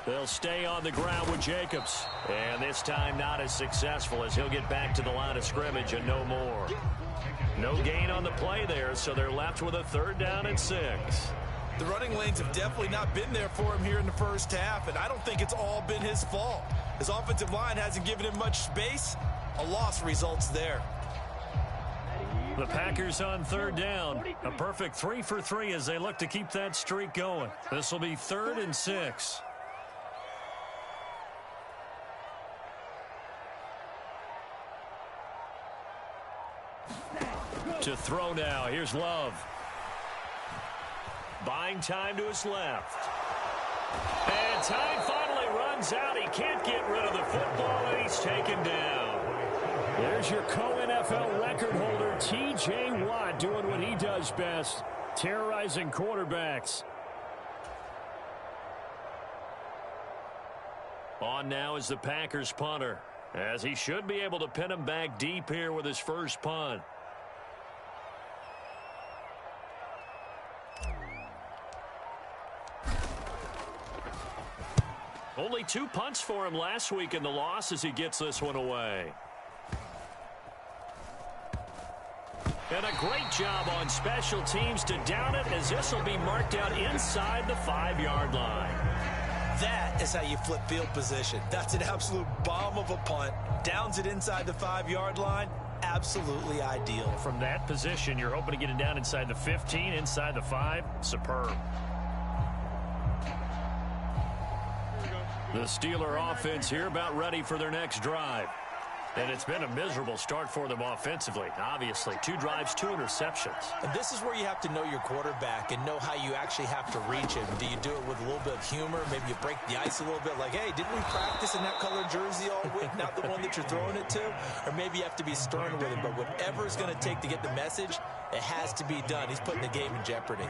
They'll stay on the ground with Jacobs. And this time not as successful as he'll get back to the line of scrimmage and no more. No gain on the play there, so they're left with a 3rd down and 6. The running lanes have definitely not been there for him here in the first half, and I don't think it's all been his fault. His offensive line hasn't given him much space. A loss results there. The Packers on 3rd down. A perfect 3 for 3 as they look to keep that streak going. This will be 3rd and 6. To throw now. Here's Love. Buying time to his left. And time finally runs out. He can't get rid of the football, and he's taken down. There's your co-NFL record holder, T.J. Watt, doing what he does best, terrorizing quarterbacks. On now is the Packers punter, as he should be able to pin him back deep here with his first punt. Only 2 punts for him last week in the loss as he gets this one away. And a great job on special teams to down it, as this will be marked out inside the 5-yard line. That is how you flip field position. That's an absolute bomb of a punt. Downs it inside the 5-yard line. Absolutely ideal. From that position, you're hoping to get it down inside the 15, inside the 5. Superb. The Steeler offense here about ready for their next drive. And it's been a miserable start for them offensively. Obviously, 2 drives, 2 interceptions. And this is where you have to know your quarterback and know how you actually have to reach him. Do you do it with a little bit of humor? Maybe you break the ice a little bit like, hey, didn't we practice in that color jersey all week, not the one that you're throwing it to? Or maybe you have to be stern with him. But whatever it's going to take to get the message, it has to be done. He's putting the game in jeopardy.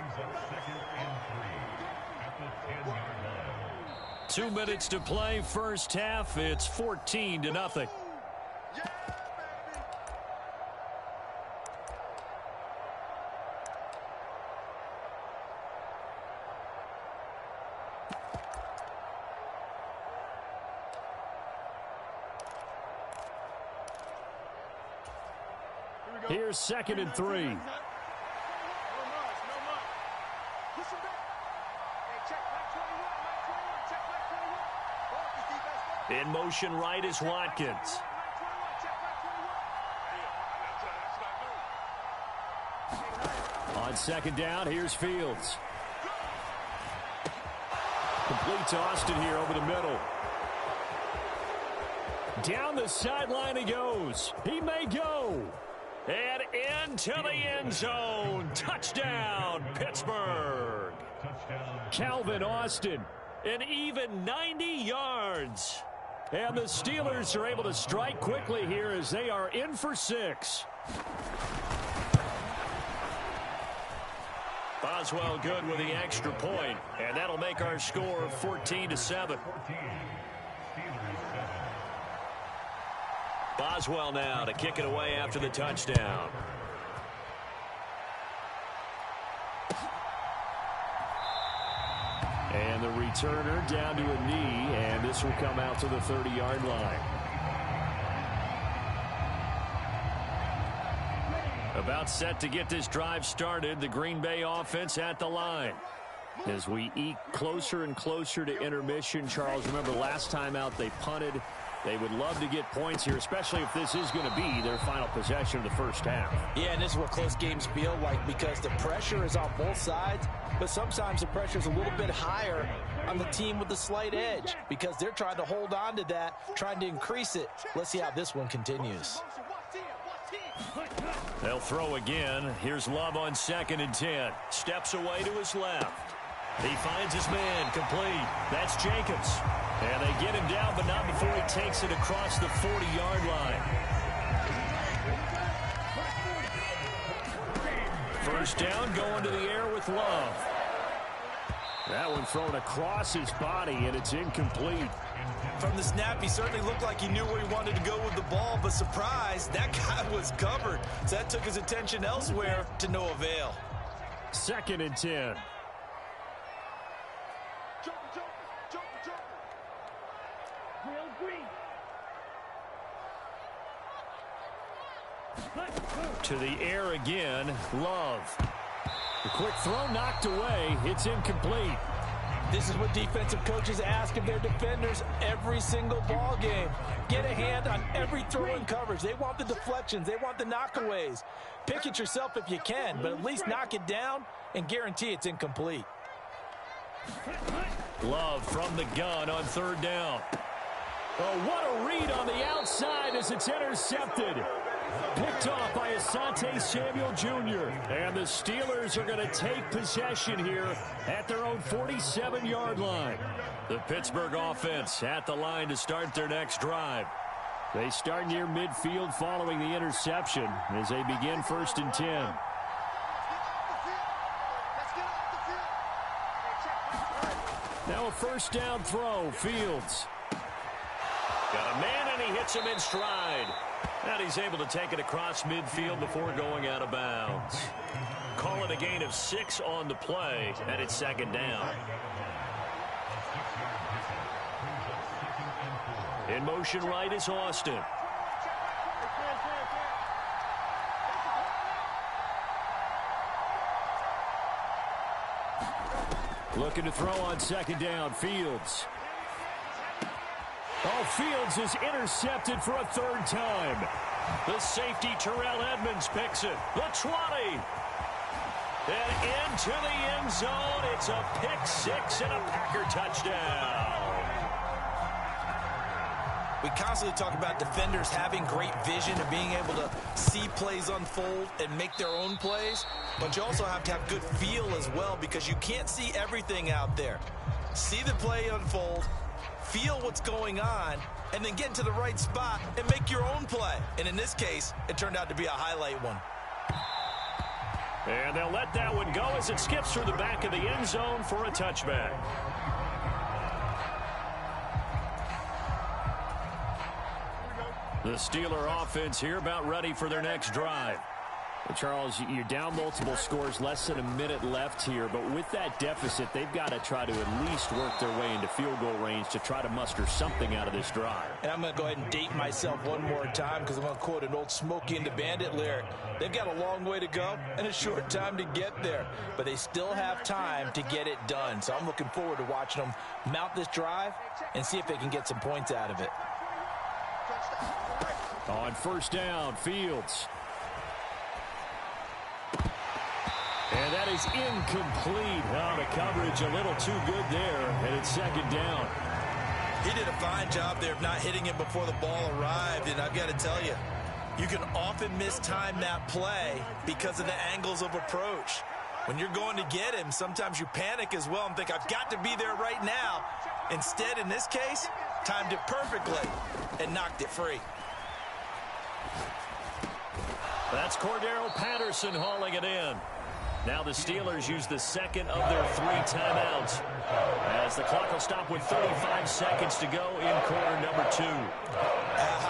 2 minutes to play, first half. It's 14-0. Here's 2nd and 3. In motion right is Watkins. On 2nd down, here's Fields. Complete to Austin here over the middle. Down the sideline he goes. He may go. And into the end zone. Touchdown, Pittsburgh. Calvin Austin, an even 90 yards. And the Steelers are able to strike quickly here as they are in for 6. Boswell good with the extra point, and that'll make our score 14-7. Boswell now to kick it away after the touchdown. And the returner down to a knee, and this will come out to the 30-yard line. About set to get this drive started, the Green Bay offense at the line. As we eke closer and closer to intermission, Charles, remember last time out they punted. They would love to get points here, especially if this is going to be their final possession of the first half. Yeah, and this is what close games feel like because the pressure is on both sides, but sometimes the pressure is a little bit higher on the team with the slight edge because they're trying to hold on to that, trying to increase it. Let's see how this one continues. They'll throw again. Here's Love on 2nd and 10. Steps away to his left. He finds his man complete. That's Jacobs. And they get him down, but not before he takes it across the 40-yard line. First down, going to the air with Love. That one thrown across his body, and it's incomplete. From the snap, he certainly looked like he knew where he wanted to go with the ball, but surprise, that guy was covered. So that took his attention elsewhere to no avail. 2nd and 10. To the air again, Love. The quick throw knocked away. It's incomplete. This is what defensive coaches ask of their defenders every single ball game. Get a hand on every throw in coverage. They want the deflections. They want the knockaways. Pick it yourself if you can, but at least knock it down and guarantee it's incomplete. Love from the gun on third down. Oh, what a read on the outside as it's intercepted. Picked off by Asante Samuel Jr. And the Steelers are going to take possession here at their own 47-yard line. The Pittsburgh offense at the line to start their next drive. They start near midfield following the interception as they begin 1st and 10. Now a first down throw, Fields. Got a man and he hits him in stride. And he's able to take it across midfield before going out of bounds. Call it a gain of 6 on the play, and it's 2nd down. In motion right is Austin. Looking to throw on 2nd down, Fields. Oh, Fields is intercepted for a 3rd time. The safety, Terrell Edmonds, picks it. The 20. And into the end zone. It's a pick 6 and a Packer touchdown. We constantly talk about defenders having great vision and being able to see plays unfold and make their own plays. But you also have to have good feel as well because you can't see everything out there. See the play unfold, feel what's going on, and then get into the right spot and make your own play. And in this case, it turned out to be a highlight one. And they'll let that one go as it skips through the back of the end zone for a touchback. The Steeler offense here about ready for their next drive. Well, Charles, you're down multiple scores, less than a minute left here, but with that deficit, they've got to try to at least work their way into field goal range to try to muster something out of this drive. And I'm going to go ahead and date myself one more time because I'm going to quote an old Smokey and the Bandit lyric. They've got a long way to go and a short time to get there, but they still have time to get it done. So I'm looking forward to watching them mount this drive and see if they can get some points out of it. On first down, Fields. And that is incomplete. Oh, the coverage a little too good there, and it's 2nd down. He did a fine job there of not hitting it before the ball arrived, and I've got to tell you, you can often mistime that play because of the angles of approach. When you're going to get him, sometimes you panic as well and think, I've got to be there right now. Instead, in this case, timed it perfectly and knocked it free. That's Cordero Patterson hauling it in. Now the Steelers use the 2nd of their 3 timeouts as the clock will stop with 35 seconds to go in quarter number 2.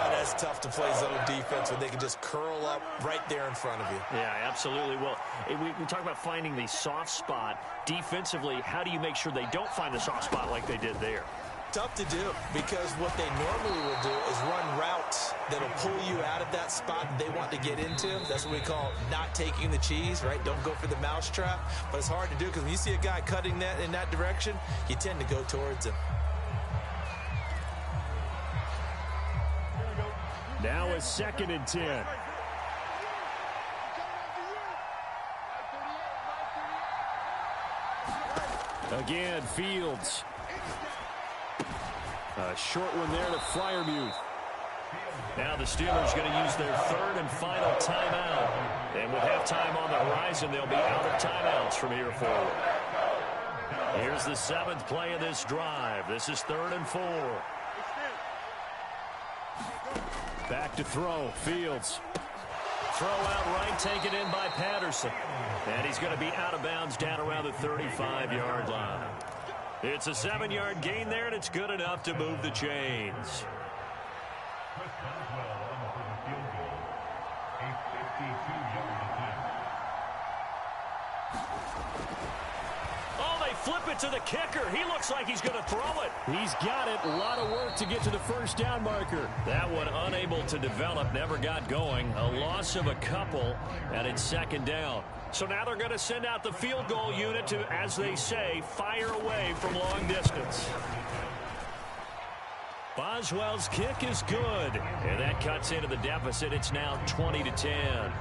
That's tough to play zone defense when they can just curl up right there in front of you. Yeah, absolutely. Well, we talk about finding the soft spot. Defensively, how do you make sure they don't find the soft spot like they did there? Tough to do because what they normally will do is run routes that'll pull you out of that spot they want to get into. That's what we call not taking the cheese, right? Don't go for the mousetrap. But it's hard to do because when you see a guy cutting that in that direction, you tend to go towards him. Now a 2nd and 10. Again, Fields. A short one there to Freiermuth. Now the Steelers going to use their 3rd and final timeout. And with halftime on the horizon, they'll be out of timeouts from here forward. Here's the 7th play of this drive. This is 3rd and 4. Back to throw. Fields. Throw out right, taken in by Patterson. And he's going to be out of bounds down around the 35-yard line. It's a 7-yard gain there, and it's good enough to move the chains. Oh, they flip it to the kicker. He looks like he's going to throw it. He's got it. A lot of work to get to the first down marker. That one unable to develop, never got going. A loss of a couple, and it's second down. So now they're going to send out the field goal unit to, as they say, fire away from long distance. Boswell's kick is good, and that cuts into the deficit. It's now 20-10.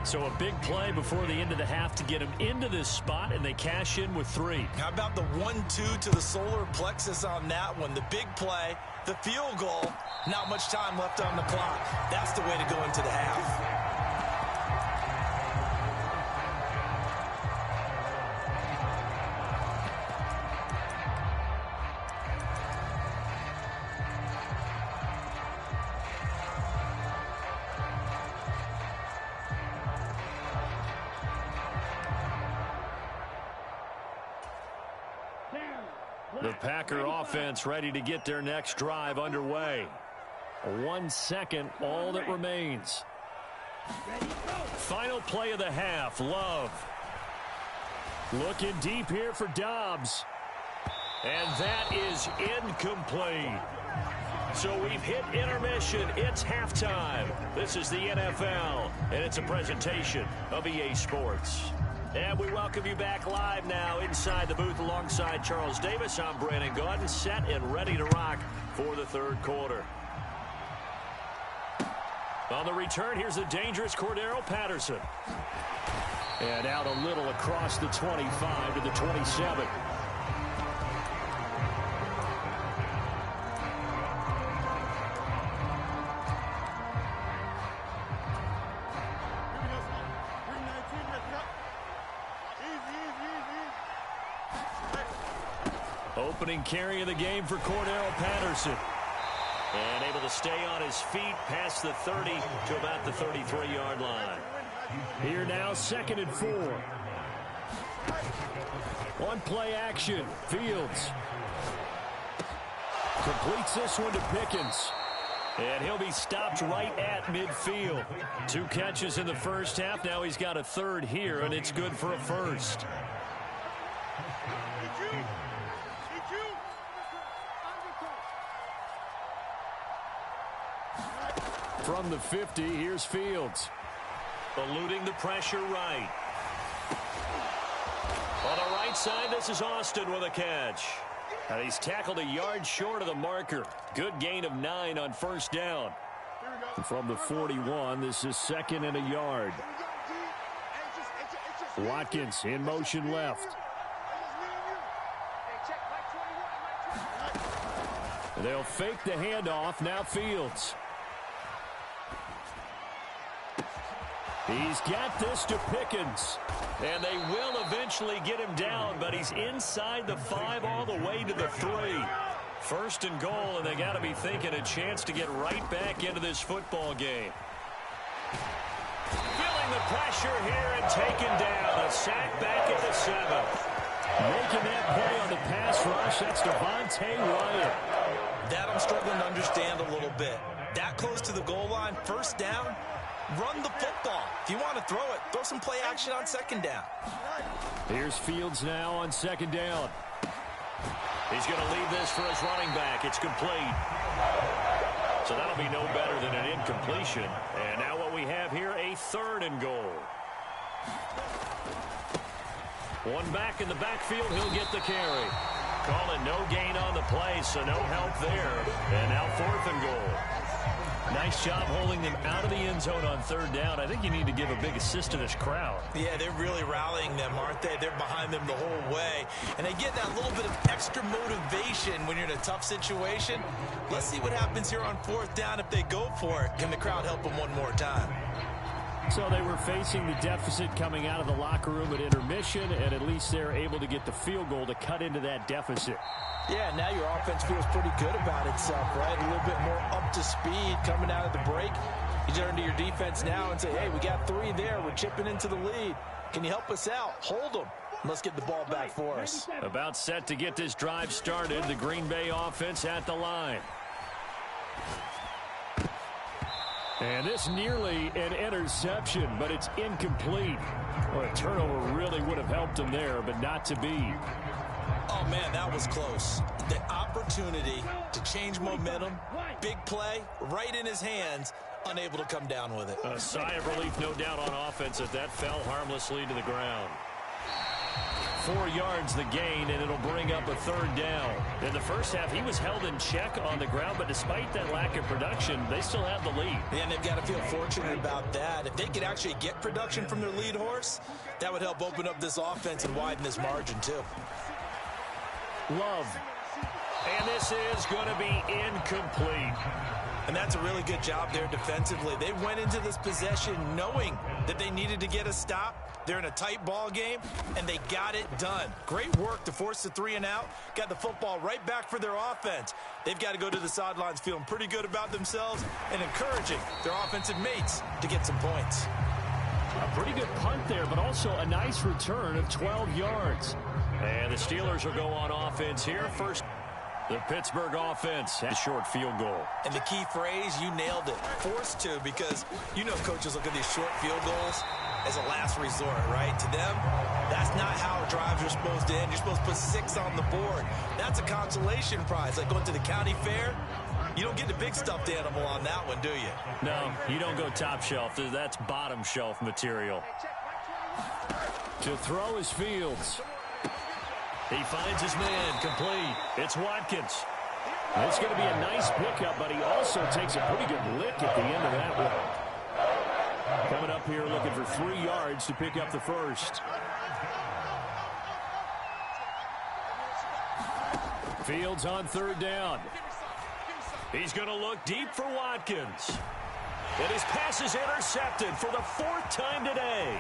So a big play before the end of the half to get them into this spot, and they cash in with 3. How about the 1-2 to the solar plexus on that one? The big play, the field goal, not much time left on the clock. That's the way to go into the half. The Packer offense ready to get their next drive underway. 1 second, all that remains. Final play of the half, Love. Looking deep here for Dobbs. And that is incomplete. So we've hit intermission. It's halftime. This is the NFL, and it's a presentation of EA Sports. And we welcome you back live now inside the booth alongside Charles Davis. I'm Brandon Gaudin, set and ready to rock for the third quarter. On the return, here's the dangerous Cordero Patterson. And out a little across the 25 to the 27. Opening carry of the game for Cordero Patterson. And able to stay on his feet past the 30 to about the 33-yard line. Here now, 2nd and 4. One play action. Fields completes this one to Pickens. And he'll be stopped right at midfield. 2 catches in the first half. Now he's got a third here, and it's good for a first. From the 50, here's Fields. Eluding the pressure right. On the right side, this is Austin with a catch. And he's tackled a yard short of the marker. Good gain of 9 on first down. From the 41, this is 2nd and a yard. Watkins in motion left. They'll fake the handoff. Now Fields. He's got this to Pickens. And they will eventually get him down, but he's inside the 5 all the way to the 3. First and goal, and they got to be thinking a chance to get right back into this football game. Feeling the pressure here and taken down. A sack back at the 7. Making that play on the pass rush, that's Devontae Wyatt. That I'm struggling to understand a little bit. That close to the goal line, first down. Run the football. If you want to throw it, throw some play action on 2nd down. Here's Fields now on 2nd down. He's going to leave this for his running back. It's complete. So that'll be no better than an incompletion. And now what we have here, a 3rd and goal. One back in the backfield. He'll get the carry. Calling no gain on the play, so no help there. And now 4th and goal. Nice job holding them out of the end zone on 3rd down. I think you need to give a big assist to this crowd. Yeah, they're really rallying them, aren't they? They're behind them the whole way. And they get that little bit of extra motivation when you're in a tough situation. Let's see what happens here on 4th down if they go for it. Can the crowd help them one more time? So they were facing the deficit coming out of the locker room at intermission, and at least they're able to get the field goal to cut into that deficit. Yeah, now your offense feels pretty good about itself, right? A little bit more up to speed coming out of the break. You turn to your defense now and say, hey, we got 3 there. We're chipping into the lead. Can you help us out? Hold them. Let's get the ball back for us. About set to get this drive started. The Green Bay offense at the line. And this nearly an interception, but it's incomplete. Well, a turnover really would have helped him there, but not to be. Oh, man, that was close. The opportunity to change momentum, big play, right in his hands, unable to come down with it. A sigh of relief, no doubt, on offense as that fell harmlessly to the ground. 4 yards the gain, and it'll bring up a third down. In the first half, he was held in check on the ground, but despite that lack of production, they still have the lead. And they've got to feel fortunate about that. If they could actually get production from their lead horse, that would help open up this offense and widen this margin, too. Love. And this is going to be incomplete. And that's a really good job there defensively. They went into this possession knowing that they needed to get a stop. They're in a tight ball game, and they got it done. Great work to force the 3 and out. Got the football right back for their offense. They've got to go to the sidelines feeling pretty good about themselves and encouraging their offensive mates to get some points. A pretty good punt there, but also a nice return of 12 yards. And the Steelers will go on offense here. First, the Pittsburgh offense has a short field goal. And the key phrase, you nailed it, forced to, because you know coaches look at these short field goals as a last resort, right? To them, that's not how drives are supposed to end. You're supposed to put 6 on the board. That's a consolation prize, like going to the county fair. You don't get the big stuffed animal on that one, do you? No, you don't go top shelf. That's bottom shelf material. To throw is Fields. He finds his man, complete. It's Watkins. It's going to be a nice pickup, but he also takes a pretty good lick at the end of that one. Coming up here looking for 3 yards to pick up the first. Fields on third down. He's going to look deep for Watkins. And his pass is intercepted for the 4th time today.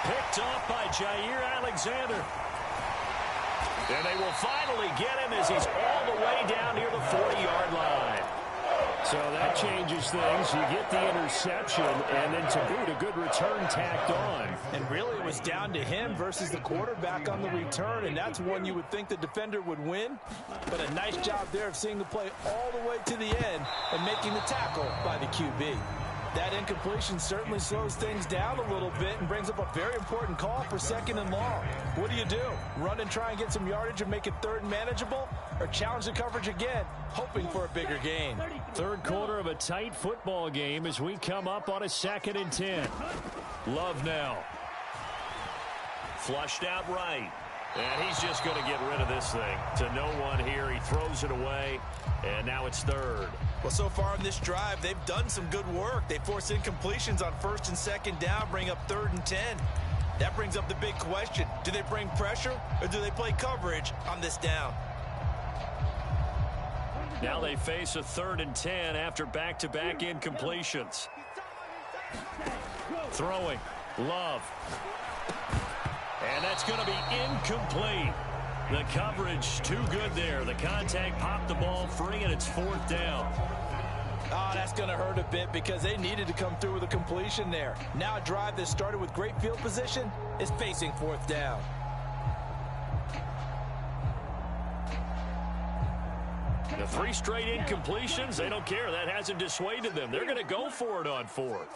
Picked off by Jair Alexander. And they will finally get him as he's all the way down near the 40-yard line. So that changes things. You get the interception, and then to boot, a good return tacked on. And really, it was down to him versus the quarterback on the return, and that's one you would think the defender would win. But a nice job there of seeing the play all the way to the end and making the tackle by the QB. That incompletion certainly slows things down a little bit and brings up a very important call for 2nd and long. What do you do? Run and try and get some yardage and make it 3rd and manageable? Or challenge the coverage again, hoping for a bigger gain? Third quarter of a tight football game as we come up on a 2nd and 10. Love now. Flushed out right. And he's just going to get rid of this thing. To no one here. He throws it away. And now it's 3rd. Well, so far in this drive, they've done some good work. They force incompletions on 1st and 2nd down, bring up 3rd and 10. That brings up the big question. Do they bring pressure or do they play coverage on this down? Now they face a 3rd and 10 after back-to-back incompletions. Throwing. Love. And that's going to be incomplete. The coverage too good there. The contact popped the ball free, and it's 4th down. Oh, that's going to hurt a bit because they needed to come through with a completion there. Now a drive that started with great field position is facing 4th down. The 3 straight incompletions, they don't care. That hasn't dissuaded them. They're going to go for it on 4th.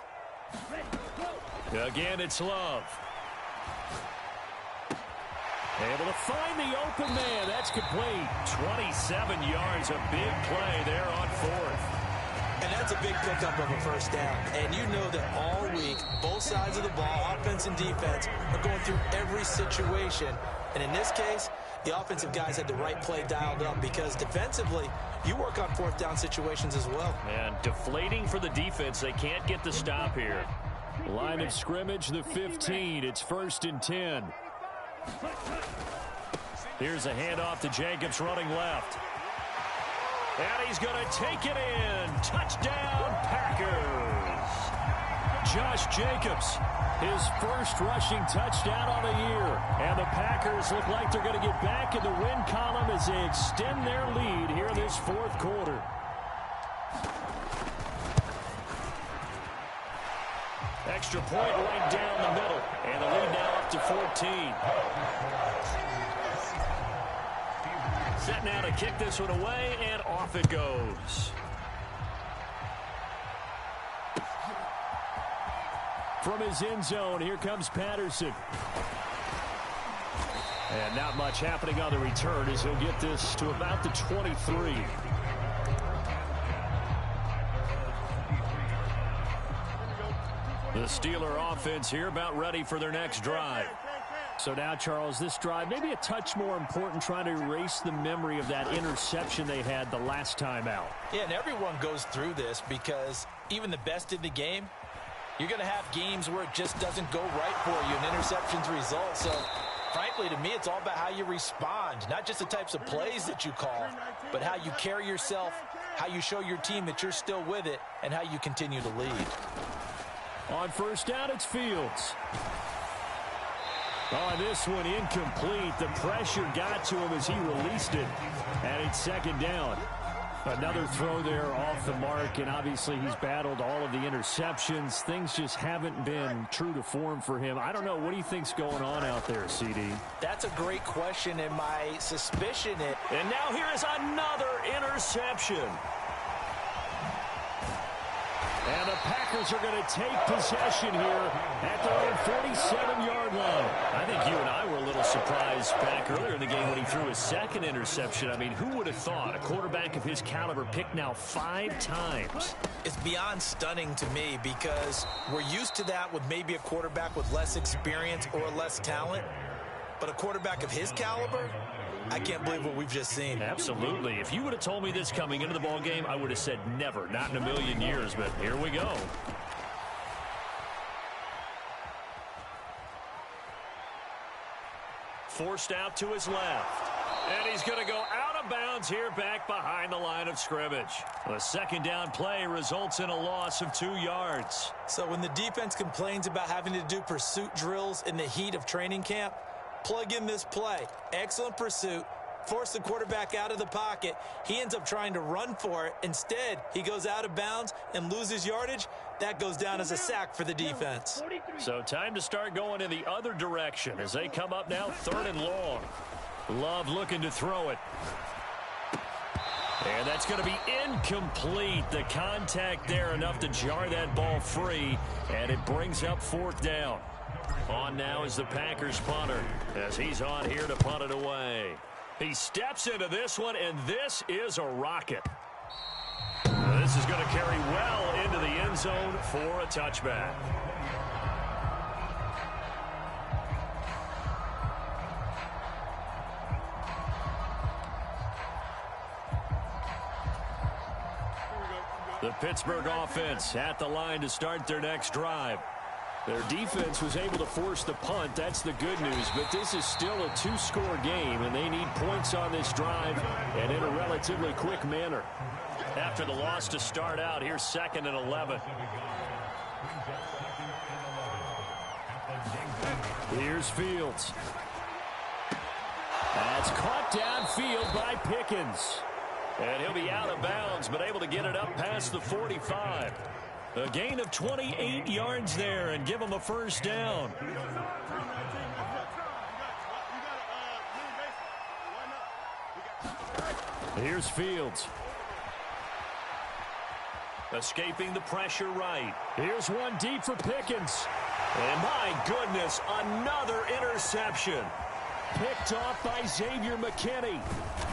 Again, it's Love. Able to find the open man. That's complete. 27 yards, a big play there on 4th. And that's a big pickup of a 1st down. And you know that all week, both sides of the ball, offense and defense, are going through every situation. And in this case, the offensive guys had the right play dialed up because defensively, you work on 4th down situations as well. And deflating for the defense. They can't get the stop here. Line of scrimmage, the 15. It's 1st and 10. Here's a handoff to Jacobs running left. And he's going to take it in. Touchdown, Packers. Josh Jacobs, his first rushing touchdown on the year. And the Packers look like they're going to get back in the win column as they extend their lead here in this 4th quarter. Extra point right down the middle. And the lead now up to 14. Set now to kick this one away, and off it goes. From his end zone, here comes Patterson. And not much happening on the return as he'll get this to about the 23. The Steeler offense here about ready for their next drive. So now, Charles, this drive maybe a touch more important, trying to erase the memory of that interception they had the last time out. Yeah, and everyone goes through this because even the best in the game, you're going to have games where it just doesn't go right for you, and interceptions result. So, frankly, to me, it's all about how you respond, not just the types of plays that you call, but how you carry yourself, how you show your team that you're still with it, and how you continue to lead. On first down, it's Fields. Oh, this one incomplete. The pressure got to him as he released it. And it's second down. Another throw there off the mark, and obviously he's battled all of the interceptions. Things just haven't been true to form for him. I don't know. What do you think's going on out there, CD? That's a great question, and my suspicion is... And now here is another interception. And the Packers are going to take possession here at their own 47-yard line. I think you and I were a little surprised back earlier in the game when he threw his second interception. I mean, who would have thought a quarterback of his caliber picked now 5 times? It's beyond stunning to me because we're used to that with maybe a quarterback with less experience or less talent. But a quarterback of his caliber, I can't believe what we've just seen. Absolutely. If you would have told me this coming into the ball game, I would have said never, not in a million years, but here we go. Forced out to his left. And he's going to go out of bounds here back behind the line of scrimmage. The second down play results in a loss of 2 yards. So when the defense complains about having to do pursuit drills in the heat of training camp, plug in this play. Excellent pursuit. Force the quarterback out of the pocket. He ends up trying to run for it. Instead, he goes out of bounds and loses yardage. That goes down as a sack for the defense. So time to start going in the other direction as they come up now 3rd and long. Love looking to throw it. And that's going to be incomplete. The contact there enough to jar that ball free. And it brings up 4th down. On now is the Packers punter as he's on here to punt it away. He steps into this one, and this is a rocket. This is going to carry well into the end zone for a touchback. The Pittsburgh offense at the line to start their next drive. Their defense was able to force the punt. That's the good news. But this is still a 2-score game, and they need points on this drive and in a relatively quick manner. After the loss to start out, here's 2nd and 11. Here's Fields. That's caught downfield by Pickens. And he'll be out of bounds, but able to get it up past the 45. A gain of 28 yards there and give him a first down. Here's Fields. Escaping the pressure right. Here's one deep for Pickens. And my goodness, another interception. Picked off by Xavier McKinney.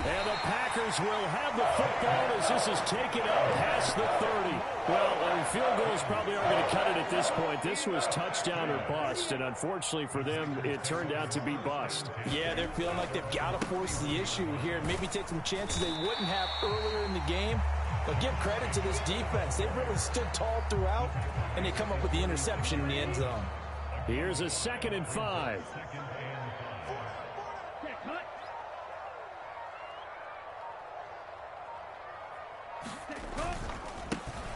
And the Packers will have the football as this is taken up past the 30. Well, field goals probably aren't going to cut it at this point. This was touchdown or bust, and unfortunately for them, it turned out to be bust. Yeah, they're feeling like they've got to force the issue here and maybe take some chances they wouldn't have earlier in the game. But give credit to this defense. They've really stood tall throughout, and they come up with the interception in the end zone. Here's a 2nd and 5.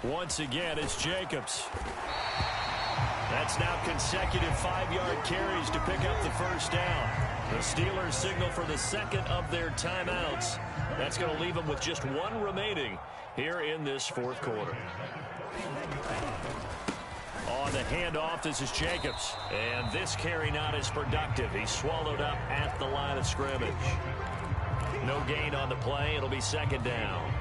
Once again, it's Jacobs. That's now consecutive 5-yard carries to pick up the first down. The Steelers signal for the second of their timeouts. That's going to leave them with just 1 remaining here in this 4th quarter. On the handoff, this is Jacobs. And this carry not as productive. He's swallowed up at the line of scrimmage. No gain on the play. It'll be 2nd down.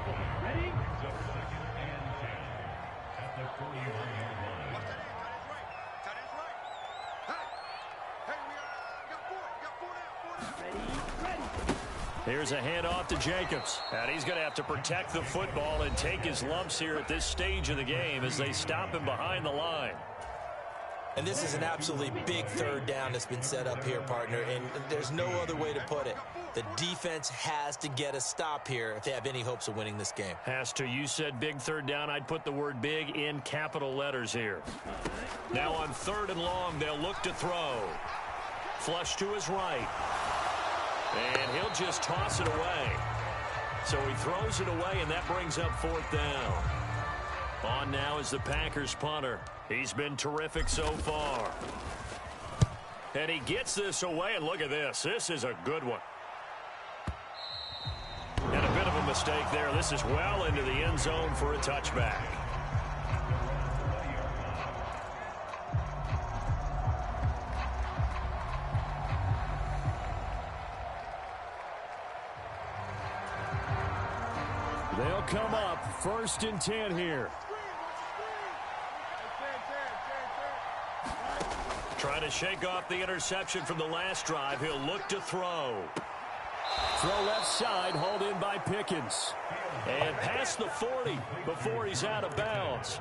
Here's a handoff to Jacobs. And he's going to have to protect the football and take his lumps here at this stage of the game as they stop him behind the line. And this is an absolutely big third down that's been set up here, partner, and there's no other way to put it. The defense has to get a stop here if they have any hopes of winning this game. Has to. You said big third down. I'd put the word big in capital letters here. Now on 3rd and long, they'll look to throw. Flush to his right. And he'll just toss it away. So he throws it away, and that brings up 4th down. On now is the Packers punter. He's been terrific so far. And he gets this away, and look at this. This is a good one. And a bit of a mistake there. This is well into the end zone for a touchback. They'll come up 1st and 10 here. Trying to shake off the interception from the last drive. He'll look to throw. Throw left side, hauled in by Pickens. And past the 40 before he's out of bounds.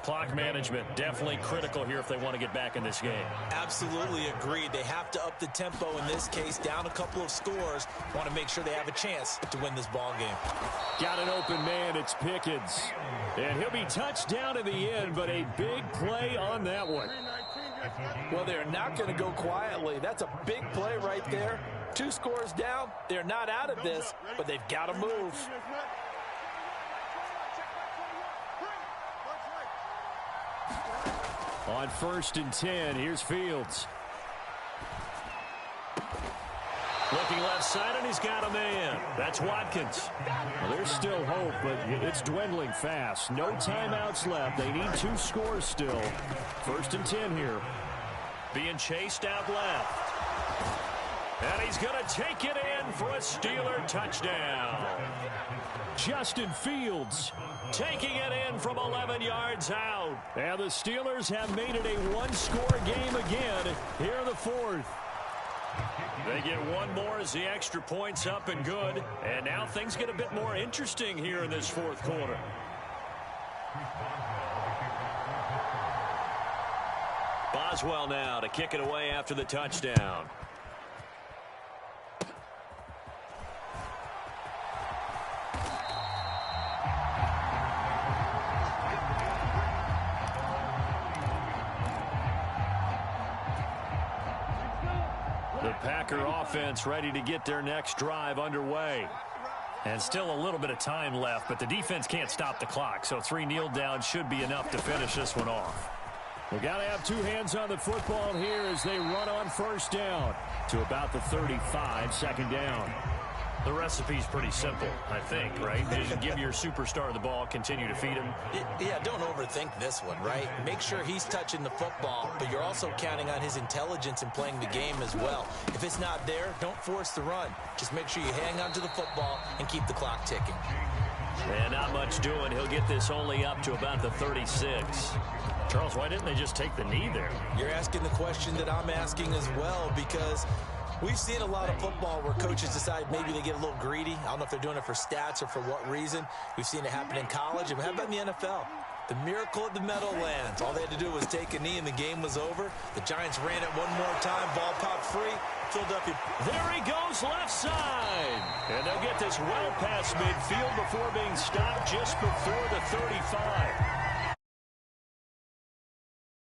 Clock management definitely critical here if they want to get back in this game. Absolutely agreed. They have to up the tempo in this case, down a couple of scores. Want to make sure they have a chance to win this ball game. Got an open man. It's Pickens. And he'll be touched down in the end, but a big play on that one. Well, they're not going to go quietly. That's a big play right there. 2 scores down. They're not out of this, but they've got to move. On 1st and 10, here's Fields. Looking left side, and he's got a man. That's Watkins. Well, there's still hope, but it's dwindling fast. No timeouts left. They need 2 scores still. 1st and 10 here. Being chased out left. And he's going to take it in for a Steeler touchdown. Justin Fields taking it in from 11 yards out. And the Steelers have made it a 1-score game again here in the 4th. They get 1 more as the extra point's up and good. And now things get a bit more interesting here in this 4th quarter. Boswell now to kick it away after the touchdown. The Packer offense ready to get their next drive underway. And still a little bit of time left, but the defense can't stop the clock, so 3 kneel downs should be enough to finish this one off. We've got to have 2 hands on the football here as they run on 1st down to about the 35, 2nd down. The recipe's pretty simple, I think, right? Just give your superstar the ball, continue to feed him. Yeah, don't overthink this one, right? Make sure he's touching the football, but you're also counting on his intelligence in playing the game as well. If it's not there, don't force the run. Just make sure you hang on to the football and keep the clock ticking. And not much doing. He'll get this only up to about the 36. Charles, why didn't they just take the knee there? You're asking the question that I'm asking as well, because we've seen a lot of football where coaches decide maybe they get a little greedy. I don't know if they're doing it for stats or for what reason. We've seen it happen in college. And how about in the NFL? The miracle of the Meadowlands. All they had to do was take a knee and the game was over. The Giants ran it one more time. Ball popped free. Philadelphia. There he goes left side. And they'll get this well past midfield before being stopped just before the 35.